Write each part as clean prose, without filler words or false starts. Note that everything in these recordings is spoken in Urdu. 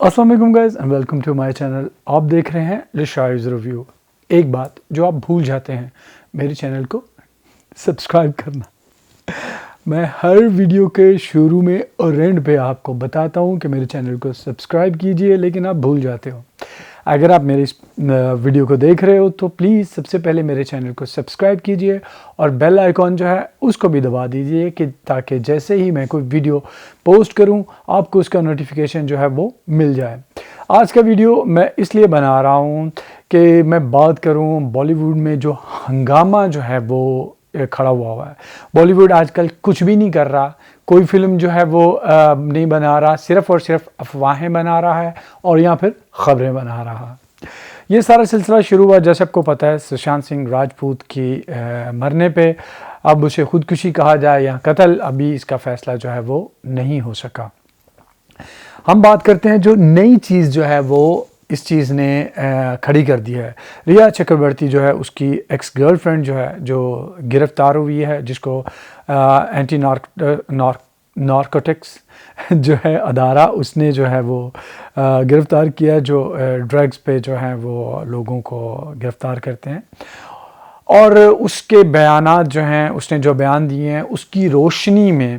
السلام علیکم guys and welcome to my channel. آپ دیکھ رہے ہیں رشائز ریویو. ایک بات جو آپ بھول جاتے ہیں میرے چینل کو سبسکرائب کرنا. میں ہر ویڈیو کے شروع میں اور اینڈ پہ آپ کو بتاتا ہوں کہ میرے چینل کو سبسکرائب کیجئے، لیکن آپ بھول جاتے ہو. اگر آپ میرے اس ویڈیو کو دیکھ رہے ہو تو پلیز سب سے پہلے میرے چینل کو سبسکرائب کیجئے اور بیل آئیکن جو ہے اس کو بھی دبا دیجئے کہ تاکہ جیسے ہی میں کوئی ویڈیو پوسٹ کروں آپ کو اس کا نوٹیفیکیشن جو ہے وہ مل جائے. آج کا ویڈیو میں اس لیے بنا رہا ہوں کہ میں بات کروں بالی ووڈ میں جو ہنگامہ جو ہے وہ کھڑا ہوا ہے. بالی ووڈ آج کل کچھ بھی نہیں کر رہا، کوئی فلم جو ہے وہ نہیں بنا رہا، صرف اور صرف افواہیں بنا رہا ہے اور یا پھر خبریں بنا رہا. یہ سارا سلسلہ شروع ہوا جیسے آپ کو پتہ ہے سشانت سنگھ راجپوت کی مرنے پہ. اب اسے خودکشی کہا جائے یا قتل، ابھی اس کا فیصلہ جو ہے وہ نہیں ہو سکا. ہم بات کرتے ہیں جو نئی چیز جو ہے وہ اس چیز نے کھڑی کر دی ہے. ریا چکربرتی جو ہے اس کی ایکس گرل فرینڈ جو ہے جو گرفتار ہوئی ہے، جس کو اینٹی نارکوٹکس جو ہے ادارہ اس نے جو ہے وہ گرفتار کیا، جو ڈرگز پہ جو ہے وہ لوگوں کو گرفتار کرتے ہیں. اور اس کے بیانات جو ہیں، اس نے جو بیان دیے ہیں اس کی روشنی میں،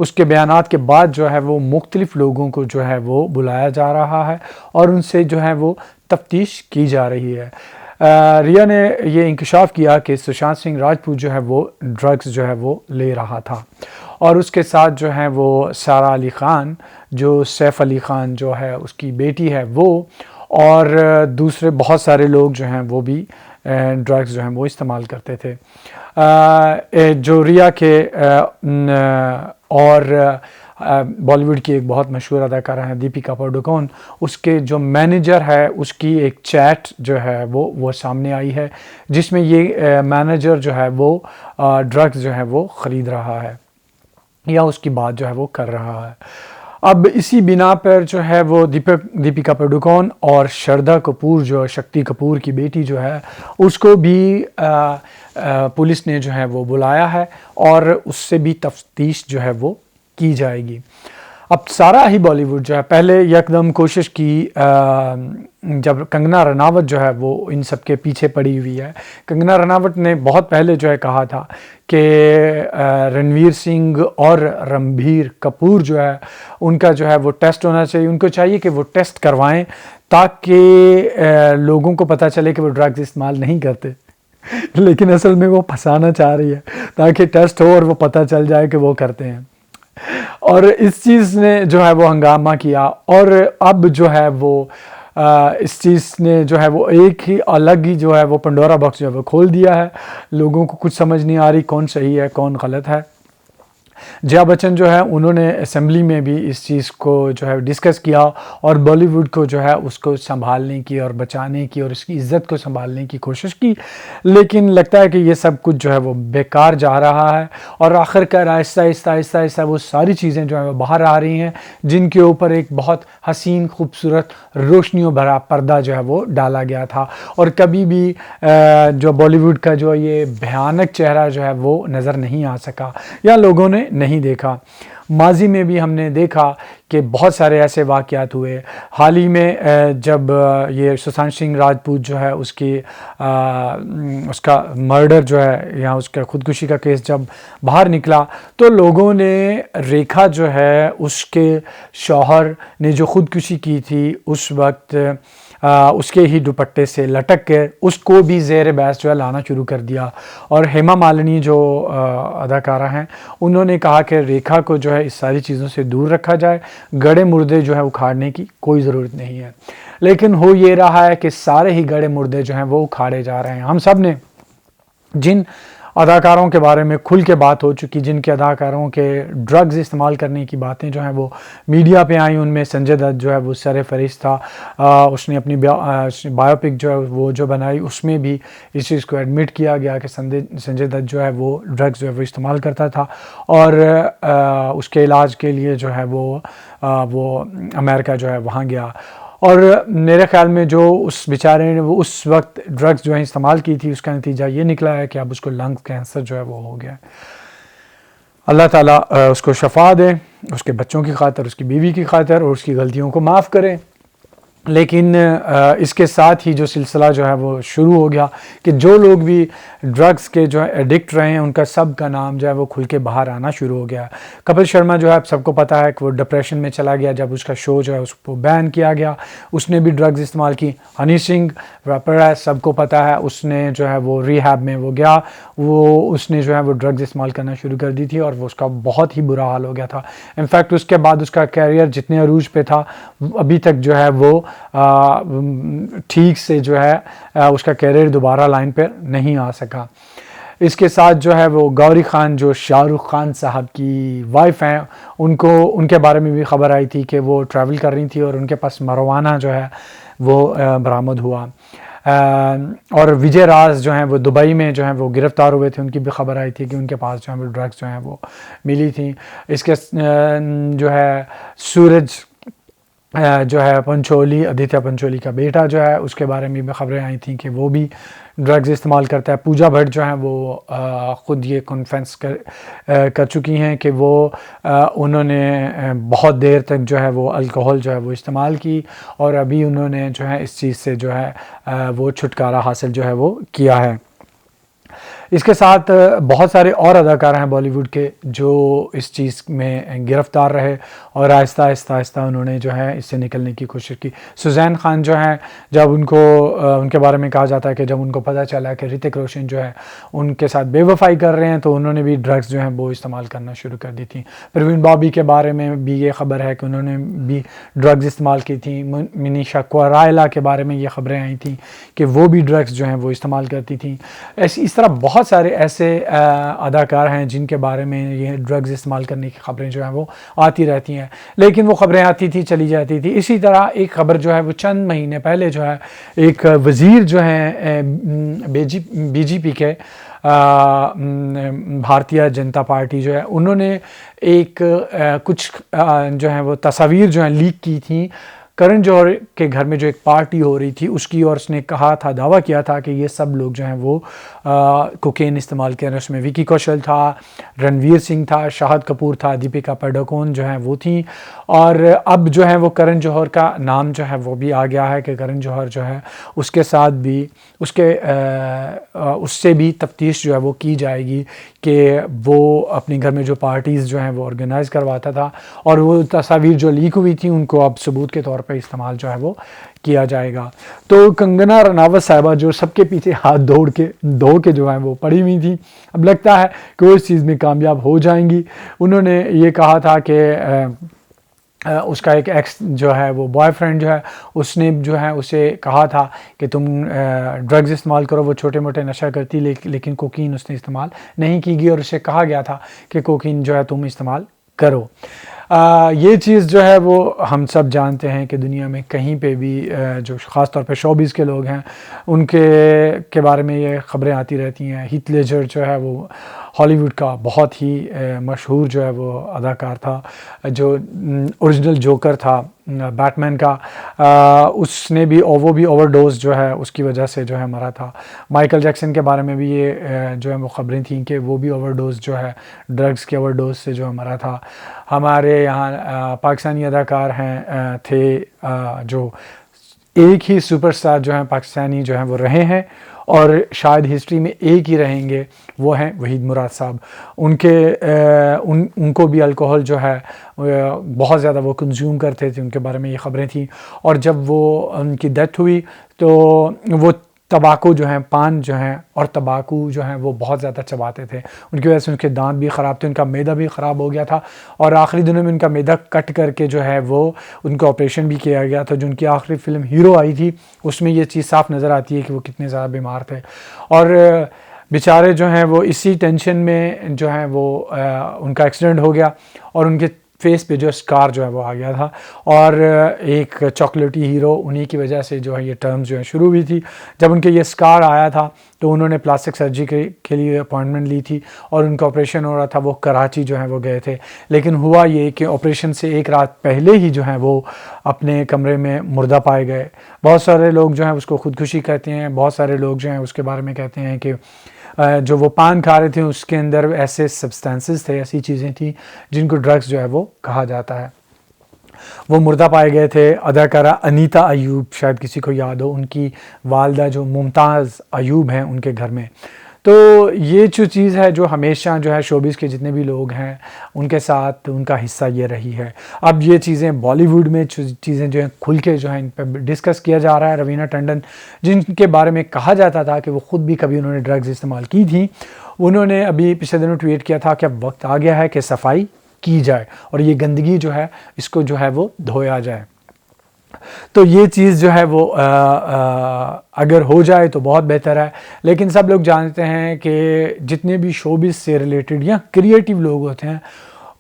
اس کے بیانات کے بعد جو ہے وہ مختلف لوگوں کو جو ہے وہ بلایا جا رہا ہے اور ان سے جو ہے وہ تفتیش کی جا رہی ہے. ریا نے یہ انکشاف کیا کہ سشانت سنگھ راجپوت جو ہے وہ ڈرگز جو ہے وہ لے رہا تھا، اور اس کے ساتھ جو ہے وہ سارہ علی خان جو سیف علی خان جو ہے اس کی بیٹی ہے وہ، اور دوسرے بہت سارے لوگ جو ہیں وہ بھی ڈرگز جو ہیں وہ استعمال کرتے تھے. جو ریا کے اور بالی ووڈ کی ایک بہت مشہور اداکارہ ہیں دیپیکا پاڈوکون، اس کے جو مینیجر ہے اس کی ایک چیٹ جو ہے وہ سامنے آئی ہے جس میں یہ مینیجر جو ہے وہ ڈرگز جو ہے وہ خرید رہا ہے یا اس کی بات جو ہے وہ کر رہا ہے. اب اسی بنا پر جو ہے وہ دیپیکا پاڈوکون اور شردا کپور جو شکتی کپور کی بیٹی جو ہے اس کو بھی پولیس نے جو ہے وہ بلایا ہے اور اس سے بھی تفتیش جو ہے وہ کی جائے گی. اب سارا ہی بالی ووڈ جو ہے پہلے یکدم کوشش کی، جب کنگنا رناوت جو ہے وہ ان سب کے پیچھے پڑی ہوئی ہے. کنگنا رناوت نے بہت پہلے جو ہے کہا تھا کہ رنویر سنگھ اور رنبیر کپور جو ہے ان کا جو ہے وہ ٹیسٹ ہونا چاہیے، ان کو چاہیے کہ وہ ٹیسٹ کروائیں تاکہ لوگوں کو پتہ چلے کہ وہ ڈرگز استعمال نہیں کرتے. لیکن اصل میں وہ پھنسانا چاہ رہی ہے تاکہ ٹیسٹ ہو اور وہ پتہ چل جائے کہ وہ کرتے ہیں. اور اس چیز نے جو ہے وہ ہنگامہ کیا، اور اب جو ہے وہ اس چیز نے جو ہے وہ ایک ہی الگ ہی جو ہے وہ پنڈورا باکس جو ہے وہ کھول دیا ہے. لوگوں کو کچھ سمجھ نہیں آ رہی کون صحیح ہے کون غلط ہے. جیا بچن جو ہے انہوں نے اسمبلی میں بھی اس چیز کو جو ہے ڈسکس کیا اور بالی ووڈ کو جو ہے اس کو سنبھالنے کی اور بچانے کی اور اس کی عزت کو سنبھالنے کی کوشش کی، لیکن لگتا ہے کہ یہ سب کچھ جو ہے وہ بیکار جا رہا ہے. اور آخر کار آہستہ آہستہ وہ ساری چیزیں جو ہیں وہ باہر آ رہی ہیں جن کے اوپر ایک بہت حسین خوبصورت روشنیوں بھرا پردہ جو ہے وہ ڈالا گیا تھا، اور کبھی بھی جو بالی ووڈ کا جو یہ بھیانک چہرہ جو ہے وہ نظر نہیں آ سکا یا لوگوں نے نہیں دیکھا. ماضی میں بھی ہم نے دیکھا کہ بہت سارے ایسے واقعات ہوئے. حال ہی میں جب یہ سشانت سنگھ راجپوت جو ہے اس کا مرڈر جو ہے یا اس کا خودکشی کا کیس جب باہر نکلا تو لوگوں نے ریکھا جو ہے اس کے شوہر نے جو خودکشی کی تھی اس وقت اس کے ہی دوپٹے سے لٹک کے اس کو بھی زیر بحث جو ہے لانا شروع کر دیا. اور ہیما مالنی جو اداکارہ ہیں انہوں نے کہا کہ ریکھا کو جو ہے اس ساری چیزوں سے دور رکھا جائے، گڑے مردے جو ہے اکھاڑنے کی کوئی ضرورت نہیں ہے. لیکن ہو یہ رہا ہے کہ سارے ہی گڑے مردے جو ہیں وہ اکھاڑے جا رہے ہیں. ہم سب نے جن اداکاروں کے بارے میں کھل کے بات ہو چکی، جن کے اداکاروں کے ڈرگز استعمال کرنے کی باتیں جو ہیں وہ میڈیا پہ آئیں، ان میں سنجے دت جو ہے وہ سر فہرست تھا. اس نے اپنی بایوپک جو ہے وہ جو بنائی اس میں بھی اس چیز کو ایڈمٹ کیا گیا کہ سنجے دت جو ہے وہ ڈرگز جو ہے وہ استعمال کرتا تھا اور اس کے علاج کے لیے جو ہے وہ امریکہ جو ہے وہاں گیا. اور میرے خیال میں جو اس بیچارے نے وہ اس وقت ڈرگز جو ہے استعمال کی تھی اس کا نتیجہ یہ نکلا ہے کہ اب اس کو لنگ کینسر جو ہے وہ ہو گیا. اللہ تعالیٰ اس کو شفا دے، اس کے بچوں کی خاطر، اس کی بیوی کی خاطر، اور اس کی غلطیوں کو معاف کرے. لیکن اس کے ساتھ ہی جو سلسلہ جو ہے وہ شروع ہو گیا کہ جو لوگ بھی ڈرگس کے جو ہے ایڈکٹ رہے ہیں ان کا سب کا نام جو ہے وہ کھل کے باہر آنا شروع ہو گیا. کپل شرما جو ہے آپ سب کو پتہ ہے کہ وہ ڈپریشن میں چلا گیا جب اس کا شو جو ہے اس کو بین کیا گیا. اس نے بھی ڈرگز استعمال کی. ہنی سنگھ ریپر ہے, سب کو پتہ ہے, اس نے جو ہے وہ ریہیب میں وہ گیا, اس نے جو ہے وہ ڈرگز استعمال کرنا شروع کر دی تھی اور وہ اس کا بہت ہی برا حال ہو گیا تھا. انفیکٹ اس کے بعد اس کا کیریئر جتنے عروج پہ تھا ابھی تک جو ہے وہ ٹھیک سے جو ہے اس کا کیریئر دوبارہ لائن پہ نہیں آ سکا. اس کے ساتھ جو ہے وہ گوری خان جو شاہ رخ خان صاحب کی وائف ہیں, ان کے بارے میں بھی خبر آئی تھی کہ وہ ٹریول کر رہی تھی اور ان کے پاس مروانہ جو ہے وہ برآمد ہوا. اور وجے راز جو ہیں وہ دبئی میں جو ہیں وہ گرفتار ہوئے تھے, ان کی بھی خبر آئی تھی کہ ان کے پاس جو ہے وہ ڈرگس جو ہیں وہ ملی تھیں. اس کے جو ہے سورج جو ہے پنچولی, آدتیہ پنچولی کا بیٹا جو ہے, اس کے بارے میں بھی خبریں آئی تھیں کہ وہ بھی ڈرگز استعمال کرتا ہے. پوجا بھٹ جو ہیں وہ خود یہ کنفیس کر چکی ہیں کہ وہ انہوں نے بہت دیر تک جو ہے وہ الکوہل جو ہے وہ استعمال کی اور ابھی انہوں نے جو ہے اس چیز سے جو ہے وہ چھٹکارا حاصل جو ہے وہ کیا ہے. اس کے ساتھ بہت سارے اور اداکار ہیں بالی ووڈ کے جو اس چیز میں گرفتار رہے اور آہستہ آہستہ انہوں نے جو ہے اس سے نکلنے کی کوشش کی. سوزین خان جو ہیں, جب ان کے بارے میں کہا جاتا ہے کہ جب ان کو پتہ چلا کہ رتک روشن جو ہے ان کے ساتھ بے وفائی کر رہے ہیں تو انہوں نے بھی ڈرگس جو ہیں وہ استعمال کرنا شروع کر دی تھیں. پروین بابی کے بارے میں بھی یہ خبر ہے کہ انہوں نے بھی ڈرگس استعمال کی تھیں. منیشا کوئرائلا کے بارے میں یہ خبریں آئی تھیں کہ وہ بھی ڈرگس جو ہیں وہ استعمال کرتی تھیں. اس طرح بہت سارے ایسے اداکار ہیں جن کے بارے میں یہ ڈرگز استعمال کرنے کی خبریں جو ہیں وہ آتی رہتی ہیں, لیکن وہ خبریں آتی تھی چلی جاتی تھی. اسی طرح ایک خبر جو ہے وہ چند مہینے پہلے جو ہے ایک وزیر جو ہیں بی جے پی کے بھارتیہ جنتا پارٹی جو ہے, انہوں نے ایک کچھ جو ہیں وہ تصاویر جو ہیں لیک کی تھیں کرن جوہر کے گھر میں جو ایک پارٹی ہو رہی تھی اس کی, اور اس نے کہا تھا, دعویٰ کیا تھا کہ یہ سب لوگ جو ہیں وہ کوکین استعمال کر رہے ہیں. اس میں وکی کوشل تھا, رنویر سنگھ تھا, شاہد کپور تھا, دیپیکا پاڈوکون جو ہیں وہ تھیں. اور اب جو ہے وہ کرن جوہر کا نام جو ہے وہ بھی آ گیا ہے کہ کرن جوہر جو ہے اس کے ساتھ بھی اس سے بھی تفتیش جو ہے وہ کی جائے گی کہ وہ اپنے گھر میں جو پارٹیز جو ہیں وہ آرگنائز کرواتا تھا اور وہ تصاویر جو لیک ہوئی تھیں ان کو اب ثبوت کے طور پہ استعمال جو ہے وہ کیا جائے گا. تو کنگنا رناوت صاحبہ جو سب کے پیچھے ہاتھ دھو کے جو ہیں وہ پڑی ہوئی تھیں, اب لگتا ہے کہ وہ اس چیز میں کامیاب ہو جائیں گی. انہوں نے یہ کہا تھا کہ اس کا ایک ایکس جو ہے وہ بوائے فرینڈ جو ہے اس نے جو ہے اسے کہا تھا کہ تم ڈرگز استعمال کرو, وہ چھوٹے موٹے نشہ کرتی لیکن کوکین اس نے استعمال نہیں کی گئی اور اسے کہا گیا تھا کہ کوکین جو ہے تم استعمال کرو. یہ چیز جو ہے وہ ہم سب جانتے ہیں کہ دنیا میں کہیں پہ بھی جو خاص طور پہ شوبیز کے لوگ ہیں ان کے بارے میں یہ خبریں آتی رہتی ہیں. ہیتھ لیجر جو ہے وہ ہالی ووڈ کا بہت ہی مشہور جو ہے وہ اداکار تھا, جو اوریجنل جوکر تھا بیٹ مین کا, وہ بھی اوور ڈوز جو ہے اس کی وجہ سے جو ہے مرا تھا. مائیکل جیکسن کے بارے میں بھی یہ جو ہے وہ خبریں تھیں کہ وہ بھی اوور ڈوز جو ہے ڈرگز کے اوور ڈوز سے جو ہے مرا تھا. ہمارے یہاں پاکستانی اداکار تھے جو ایک ہی سپر سٹار جو ہیں پاکستانی جو ہیں وہ رہے ہیں اور شاید ہسٹری میں ایک ہی رہیں گے, وہ ہیں وحید مراد صاحب. ان کو بھی الکوہل جو ہے بہت زیادہ وہ کنزیوم کرتے تھے, ان کے بارے میں یہ خبریں تھیں. اور جب وہ ان کی ڈیتھ ہوئی تو وہ تمباکو جو ہیں, پان جو ہیں اور تمباکو جو ہیں وہ بہت زیادہ چباتے تھے. ان کی وجہ سے ان کے دانت بھی خراب تھے, ان کا معدہ بھی خراب ہو گیا تھا اور آخری دنوں میں ان کا معدہ کٹ کر کے جو ہے وہ ان کا آپریشن بھی کیا گیا تھا. جو ان کی آخری فلم ہیرو آئی تھی اس میں یہ چیز صاف نظر آتی ہے کہ وہ کتنے زیادہ بیمار تھے اور بیچارے جو ہیں وہ اسی ٹینشن میں جو ہیں وہ ان کا ایکسیڈنٹ ہو گیا اور ان کے فیس پہ جو اسکار جو ہے وہ آ گیا تھا. اور ایک چاکلیٹی ہیرو انہی کی وجہ سے جو ہے یہ ٹرمز جو ہے شروع ہوئی تھی. جب ان کے یہ اسکار آیا تھا تو انہوں نے پلاسٹک سرجری کے لیے اپوائنٹمنٹ لی تھی اور ان کا آپریشن ہو رہا تھا. وہ کراچی جو ہے وہ گئے تھے, لیکن ہوا یہ کہ آپریشن سے ایک رات پہلے ہی جو ہے وہ اپنے کمرے میں مردہ پائے گئے. بہت سارے لوگ جو ہیں اس کو خودکشی کہتے ہیں, بہت سارے لوگ جو ہیں اس کے بارے میں کہتے ہیں کہ جو وہ پان کھا رہے تھے اس کے اندر ایسے سبسٹانسز تھے, ایسی چیزیں تھیں جن کو ڈرگز جو ہے وہ کہا جاتا ہے. وہ مردہ پائے گئے تھے. اداکارہ انیتا ایوب, شاید کسی کو یاد ہو, ان کی والدہ جو ممتاز ایوب ہیں ان کے گھر میں. تو یہ جو چیز ہے جو ہمیشہ جو ہے شوبز کے جتنے بھی لوگ ہیں ان کے ساتھ ان کا حصہ یہ رہی ہے. اب یہ چیزیں بالی ووڈ میں چیزیں جو ہیں کھل کے جو ہے ان پہ ڈسکس کیا جا رہا ہے. روینہ ٹنڈن جن کے بارے میں کہا جاتا تھا کہ وہ خود بھی کبھی انہوں نے ڈرگز استعمال کی تھیں, انہوں نے ابھی پچھلے دنوں ٹویٹ کیا تھا کہ اب وقت آ گیا ہے کہ صفائی کی جائے اور یہ گندگی جو ہے اس کو جو ہے وہ دھویا جائے. تو یہ چیز جو ہے وہ اگر ہو جائے تو بہت بہتر ہے. لیکن سب لوگ جانتے ہیں کہ جتنے بھی شوبز سے ریلیٹڈ یا کریٹیو لوگ ہوتے ہیں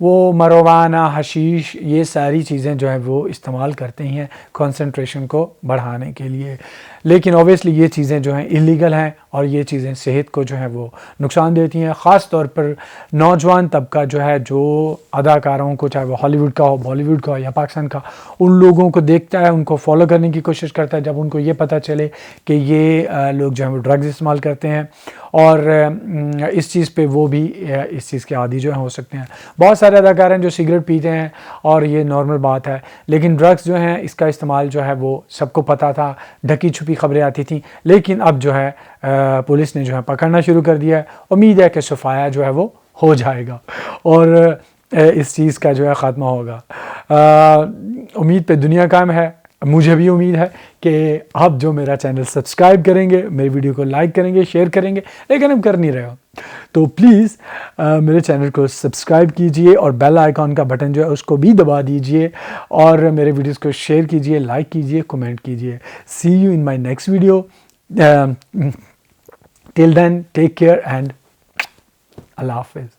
وہ مروانہ, حشیش, یہ ساری چیزیں جو ہیں وہ استعمال کرتے ہیں کنسنٹریشن کو بڑھانے کے لیے. لیکن اوبیسلی یہ چیزیں جو ہیں اللیگل ہیں اور یہ چیزیں صحت کو جو ہے وہ نقصان دیتی ہیں. خاص طور پر نوجوان طبقہ جو ہے جو اداکاروں کو, چاہے وہ ہالی ووڈ کا ہو, بالی ووڈ کا ہو یا پاکستان کا, ان لوگوں کو دیکھتا ہے, ان کو فالو کرنے کی کوشش کرتا ہے. جب ان کو یہ پتہ چلے کہ یہ لوگ جو ہیں وہ ڈرگز استعمال کرتے ہیں اور اس چیز پہ وہ بھی اس چیز کے عادی جو ہیں ہو سکتے ہیں. بہت سارے اداکار ہیں جو سگریٹ پیتے ہیں اور یہ نارمل بات ہے, لیکن ڈرگز جو ہیں اس کا استعمال جو ہے وہ سب کو پتہ تھا, ڈھکی چھپی خبریں آتی تھیں. لیکن اب جو ہے پولیس نے جو ہے پکڑنا شروع کر دیا ہے. امید ہے کہ صفایا جو ہے وہ ہو جائے گا اور اس چیز کا جو ہے خاتمہ ہوگا. امید پہ دنیا قائم ہے. مجھے بھی امید ہے کہ آپ جو میرا چینل سبسکرائب کریں گے, میری ویڈیو کو لائک کریں گے, شیئر کریں گے, لیکن ہم کر نہیں رہے ہو تو پلیز میرے چینل کو سبسکرائب کیجئے اور بیل آئیکن کا بٹن جو ہے اس کو بھی دبا دیجئے اور میرے ویڈیوز کو شیئر کیجئے, لائک کیجئے, کمنٹ کیجئے. See you in my next video. Till then take care and اللہ حافظ.